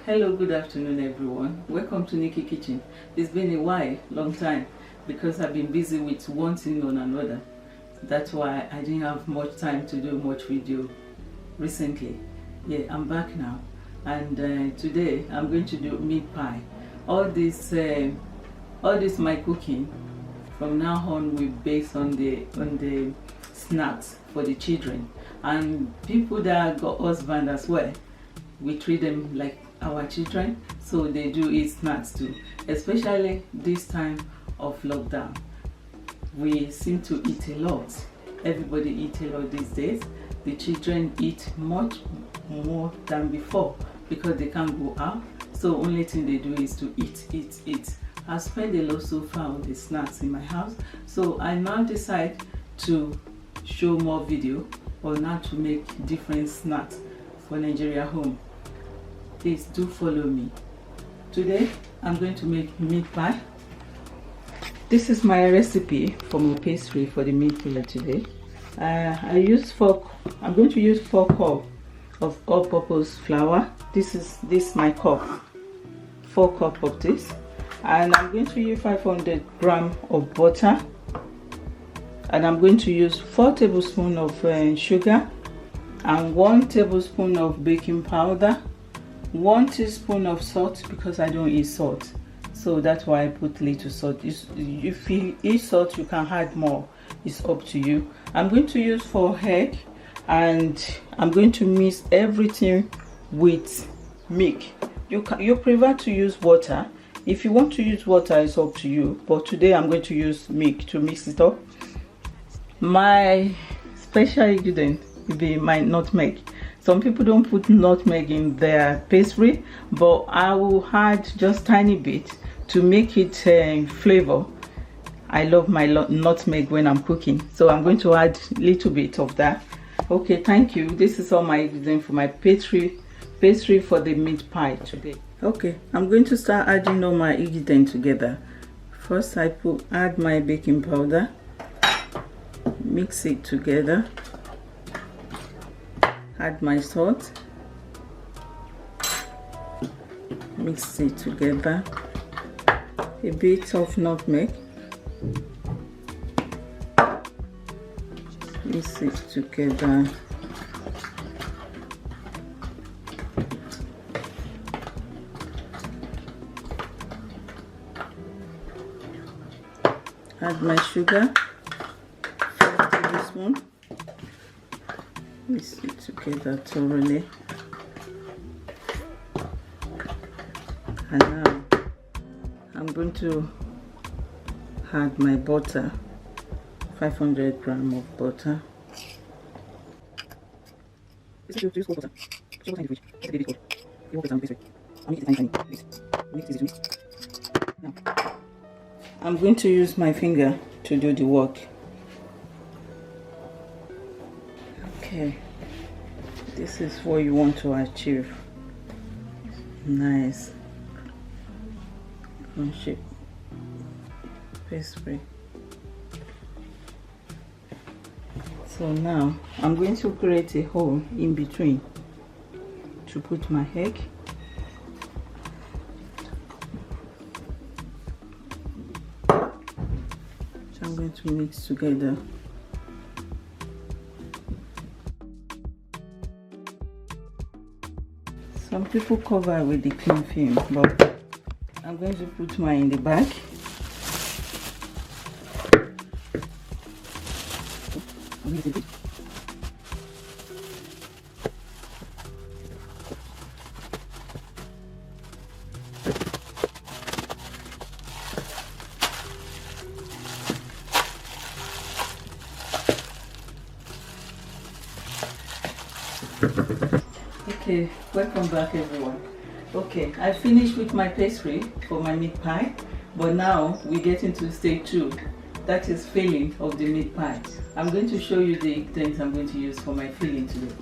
Hello, good afternoon everyone. Welcome to Nikki Kitchen. It's been a while, long time, because I've been busy with one thing or another. That's why I didn't have much time to do much video recently. Yeah, I'm back now, and today I'm going to do meat pie. All this my cooking from now on will be based on the snacks for the children and people that got husband as well. We treat them like our children, so they do eat snacks too, especially this time of lockdown. We seem to eat a lot. Everybody eats a lot these days. The children eat much more than before because they can't go out, so only thing they do is to eat. I spend a lot so far on the snacks in my house, so I now decide to show more video on how to make different snacks for Nigeria home. Please do follow me. Today I'm going to make meat pie. This is my recipe for my pastry for the meat pie today. I'm going to use 4 cups of all-purpose flour. This is my cup. 4 cups of this, and I'm going to use 500 grams of butter, and I'm going to use 4 tablespoons of sugar and 1 tablespoon of baking powder, 1 teaspoon of salt because I don't eat salt, so that's why I put little salt. If you eat salt, you can add more, it's up to you. I'm going to use 4 eggs, and I'm going to mix everything with milk. You prefer to use water. If you want to use water, it's up to you, but today I'm going to use milk to mix it up. My special ingredient will be my nutmeg. Some people don't put nutmeg in their pastry, but I will add just tiny bit to make it flavor. I love my nutmeg when I'm cooking, so I'm going to add a little bit of that. Okay, thank you. This is all my ingredients for my pastry for the meat pie today. Okay, I'm going to start adding all my ingredients together. First, I add my baking powder, mix it together. Add my salt, mix it together, a bit of nutmeg, mix it together, add my sugar, 5 tablespoons. Mix it together thoroughly, and now I'm going to add my butter, 500 grams of butter. I'm going to use my finger to do the work. Okay, this is what you want to achieve. Nice shape pastry. So now I'm going to create a hole in between to put my egg. So I'm going to mix together. Some people cover with the cling film, but I'm going to put mine in the bag. Okay, welcome back everyone. Okay, I finished with my pastry for my meat pie, but now we get into stage 2, that is filling of the meat pie. I'm going to show you the ingredients I'm going to use for my filling today.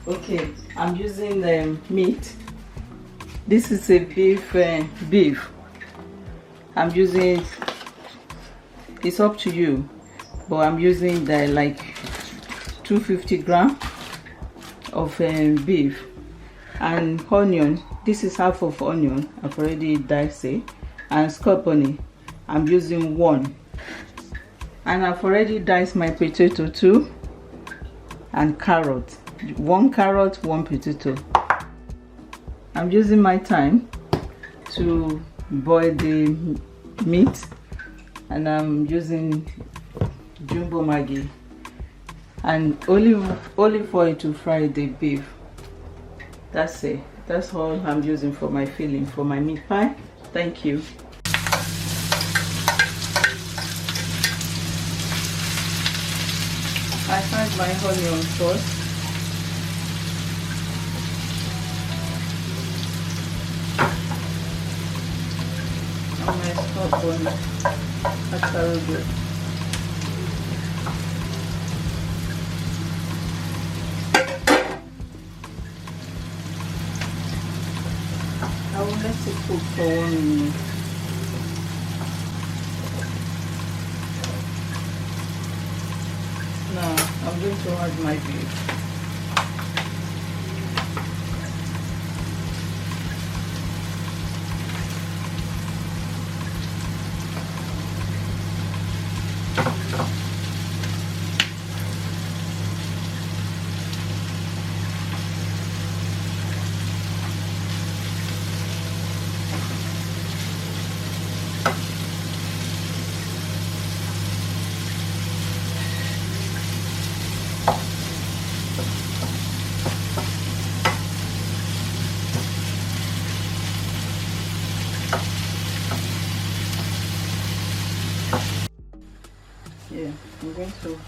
Okay, I'm using the meat. This is a beef. I'm using, it's up to you, but I'm using the like 250 grams of beef. And onion, this is half of onion, I've already diced it. And scorbunny, I'm using 1. And I've already diced my potato too. And carrot, 1 carrot, 1 potato. I'm using my time to boil the meat, and I'm using Jumbo Maggi and olive oil to fry the beef. That's it. That's all I'm using for my filling for my meat pie. Thank you. I add my onion first. And my scorbunny asparagus. I will let it cook for 1 minute. Now I'm going to add my beef. Yeah, I'm going to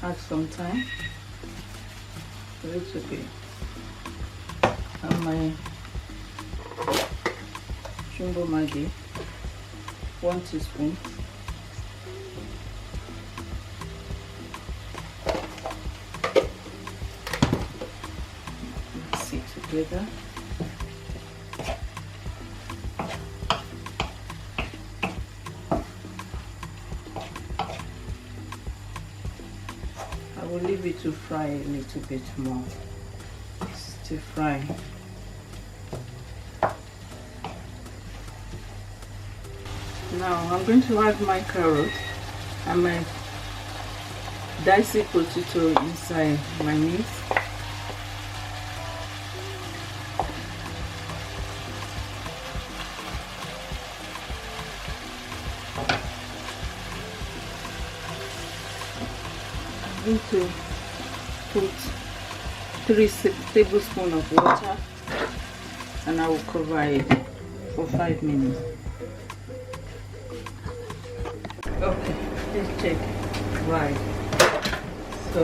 add some thyme, a little bit, and my Jumbo Maggi, 1 teaspoon. Mix it together. I will leave it to fry a little bit more. Stir fry. Now I'm going to add my carrot and my diced potato inside my meat. I'm going to put 3 tablespoons of water, and I will cover it for 5 minutes. Okay, let's check. Right. So,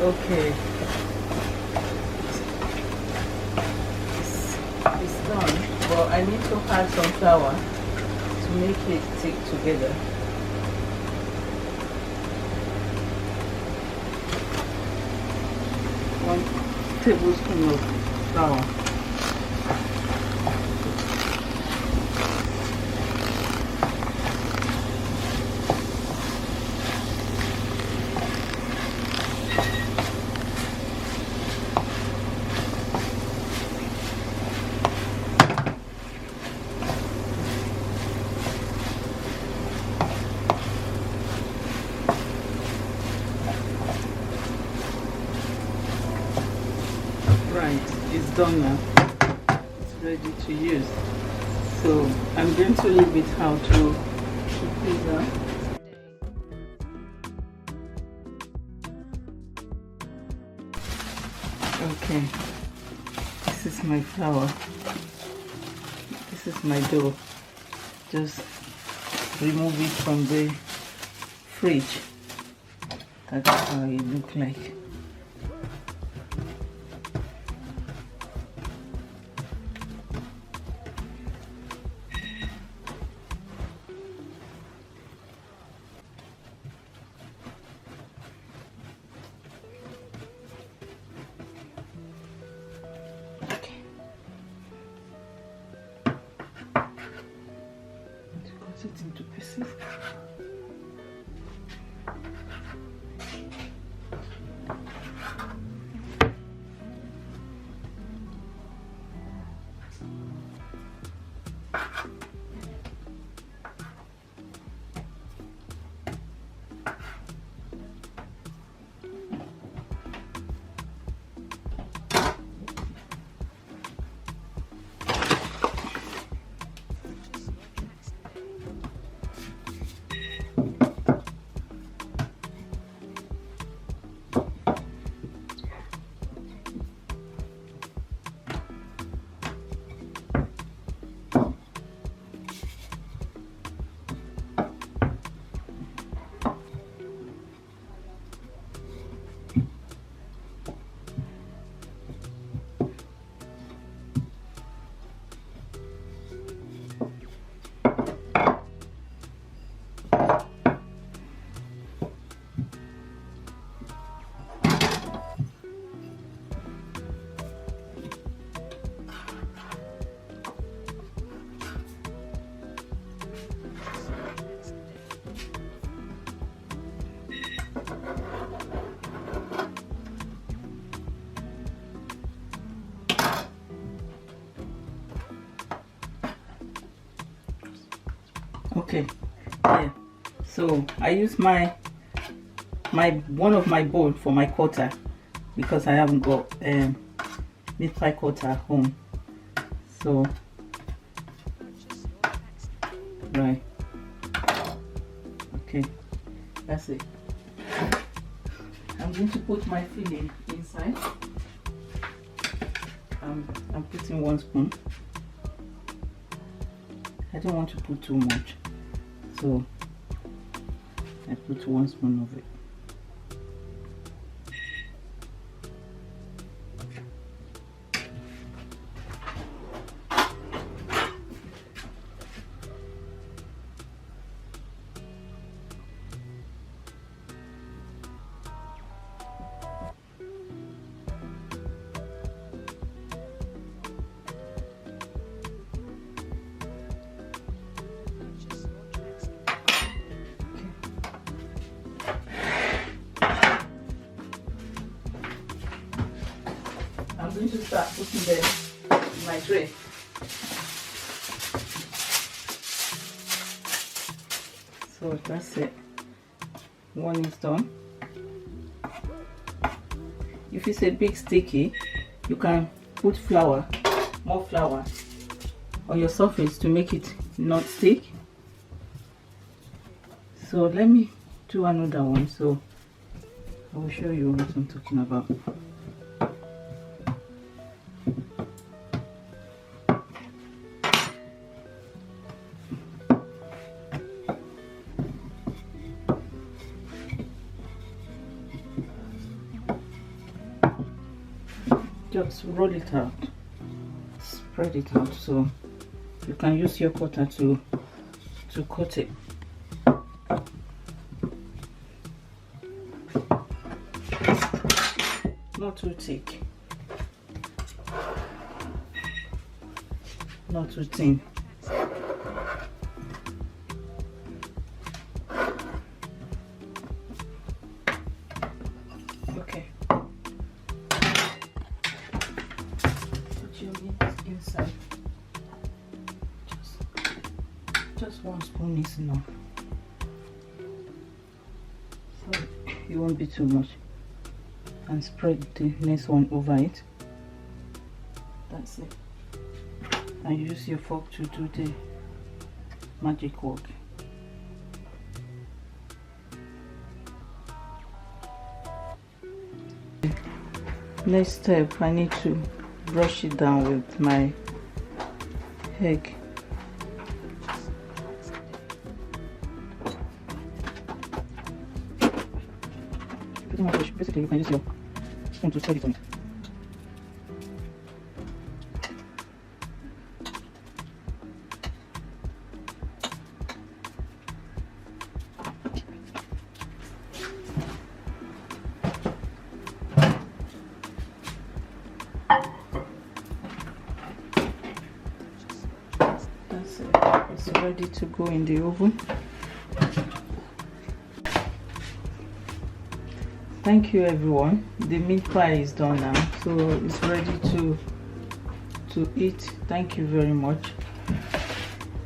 okay. It's done. But I need to add some flour to make it stick together. One tablespoon of flour. Right, it's done now. It's ready to use. So I'm going to leave it out to freezer. Okay, this is my flour. This is my dough. Just remove it from the fridge. That's how it looks like. Cut it into pieces. Okay, yeah. So I use my one of my bowl for my cutter because I haven't got meat pie cutter at home. So right, okay, that's it. I'm going to put my filling inside. I'm putting 1 spoon. I don't want to put too much, so I put 1 spoon of it. I'm going to start putting them in my tray. So that's it. One is done. If it's a big sticky, you can put flour, more flour on your surface to make it not stick. So let me do another one, so I will show you what I'm talking about. Just roll it out, spread it out, so you can use your cutter to cut it. Not too thick, not too thin. Okay. Put your meat inside. Just 1 spoon is enough. So it won't be too much. And spread the next one over it. That's it. And use your fork to do the magic work. Next step, I need to brush it down with my egg. Pretty much, basically you can use your spoon to spread it on it. That's it. It's ready to go in the oven. Thank you everyone. The meat pie is done now, so it's ready to eat. Thank you very much.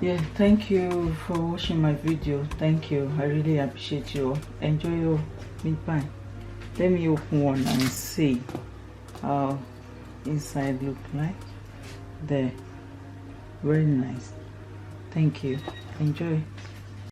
Yeah, thank you for watching my video. Thank you. I really appreciate you all. Enjoy your meat pie. Let me open one and see how inside look like. There, very nice. Thank you. Enjoy.